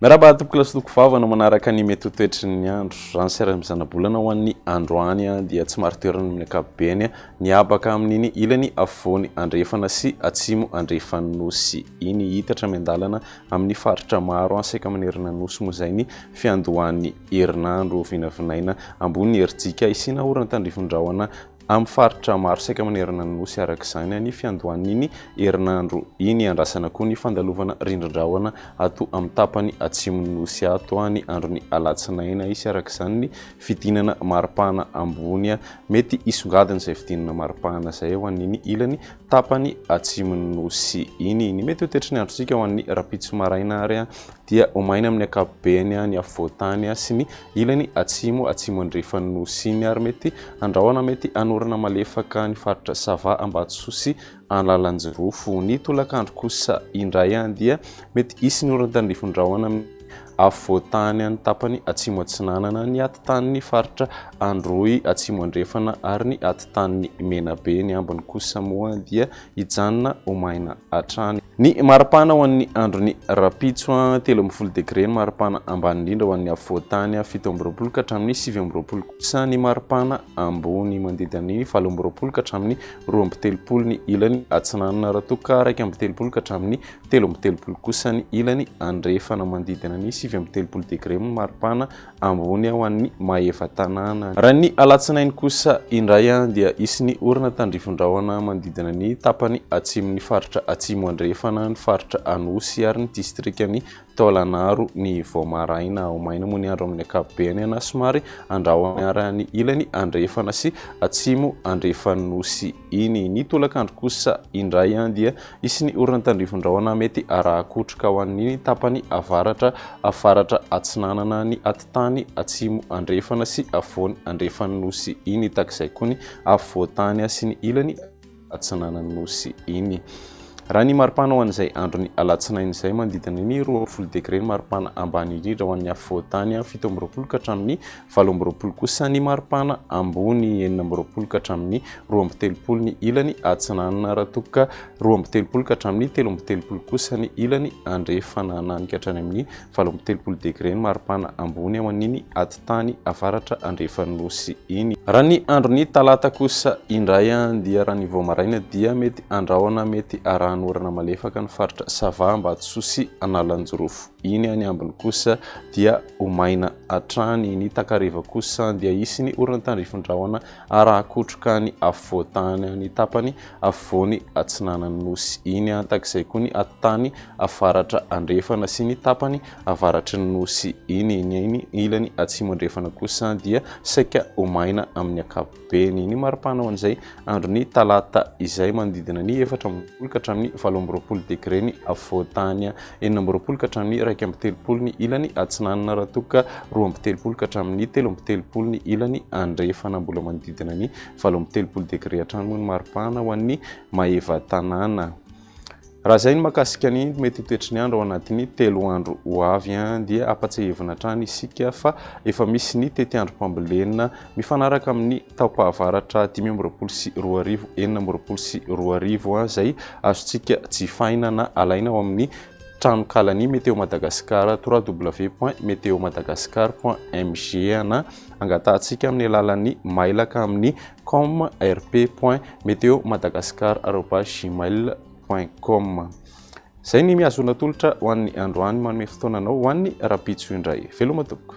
Merhaba topoko lasitoko vavana manaraka ny mety toetry ny andro raha ny seramizana-bolana ho an'ny androany dia tsy maro toerana amin'ny ankapobeny ny abaka amin'iny ilany afovoany andrefana sy atsimo andrefan'ny nosy iny hitatra miandalana amin'ny faritra maro saika manerana nosy moa zay ny fiandohan'ny herinandro vinavinaina ambony heritsika isina orana tandrifondrahona amin'ny faritra maro saika manerana nosy arak'izany ny fiandohan'iny herinandro iny andrasana koa ny fandalovana rindrindrahona ato amin'ny tapany atsimon'ny nosy ato ny androny alatsinaina isy arak'izany ny fidinana maripana ambony mety isongadina izay fidinana maripana zay ho an'iny ilany tapany atsimon'ny nosy iny ny mety hotetry ny androtsika ho an'ny rapitso maraina ary dia omaina amin'ny ankapobeny ny afovoantany sy ny ilany atsimo andrefan'ny nosy iny ary mety andrahoana mety anorana malefaka ny faritra sava Ambatsoa sy Analanjirofo ny tolakandro kosa indray dia mety isy ny orana tandrifondrahona afovoantany ny tapany atsimo atsinanana ny atitan'ny faritra Androy atsimo andrefana ary ny atitan'ny Menabe ny ambiny kosa moa dia hijanona omaina hatrany ny maripana ho an'ny androny rapitso 13 degré ny maripana ambany indrindra ho an'ny afovoantany 17 ka hatramin'ny 20 kosa ny maripana ambony manodidina 14 ka hatramin'ny 23 ny ilany atsinanana raha toka 1 ka hatramin'ny 13 kosa ny ilany andrefana manodidina ny 17 degré ny maripana ambony ho an'ny Maevatanana raha ny alatsinainy kosa indray dia isy ny orana tandrifondrahona manodidina ny tapany atsimon'ny faritra atsimo andrefana ny faritra Anosy ary ny distrikany Taolagnaro ny Voamaraina omaina moa ny andro amin'ny ankapobeny na somary andrahoana ary ny ilany andrefana sy atsimo andrefan'ny nosy iny ny tolakandro kosa indray dia isy ny orana tandrifondrahona mety arahakotroka ho an'iny tapany afaratra atsinanana ny atitany atsimo andrefana sy afovoany andrefan'ny nosy iny takizay koa ny afovoantany sy ny ilany atsinanan'ny nosy iny raha ny maripana ho an'izay androny alatsinainy izay manodidina ny 20 degré ny maripana ambany indrindra ho an'ny afovoantany 17 ka hatramin'ny 18 kosa ny maripana ambony 19 ka hatramin'ny 23 ny ilany atsinanana raha toka 23 ka hatramin'ny 13 kosa ny ilany andrefana nanika hatrany amin'ny 17 degré ny maripana ambony ho an'iny atitany avaratra andrefan'ny nosy iny raha ny androny talata kosa indray dia raha ny Voamaraina dia mety andrahoana mety oraana malefaka ny faritra sava Ambatsoa sy Analanjirofo iny any ambiny kosa dia omaina hatrany ny takariva kosa dia isy ny orana tandrifondrahona arahakotroka ny afovoantany ny tapany afovoany atsinanan'ny nosy iny takizay koa ny atitany avaratra andrefana sy ny tapany avaratry ny nosy iny ilany atsimo andrefana kosa dia saika omaina amin'ny ankapobeny ny maripana ho an'izay androny talata izay manodidina ny 14 ka hatramin'ny 17 degré ny afovoantany 19 ka hatramin'ny 1 ny ilany atsinanana raha toka 23 ka hatramin'ny 13 ny ilany andrefana mbola manodidina ny 17 degré hatrany moa ny maripana ho an'ny Maevatanana raha zay ny makasika ny mety toetry ny andro ao anatin'ny 3 andro ho avy dia apatsahevina hatrany isika fa efa misy ny tetiandrom-pambolena mifanaraka amin'ny taopahavaratra 5 sy 2 4 sy 2 zay azontsika jifaina na alaina ao amin'ny tranokalany Meteo Madagasikara www.meteomadagasikar.mg na angatahantsika amin'ny alalan'ny mailaka amin'ny com.rp.meteomadagasikar@gmail.com zay ny miazona tolotra ho an'ny androany manome fotoananao ho an'ny rapitso indray veloma tompoko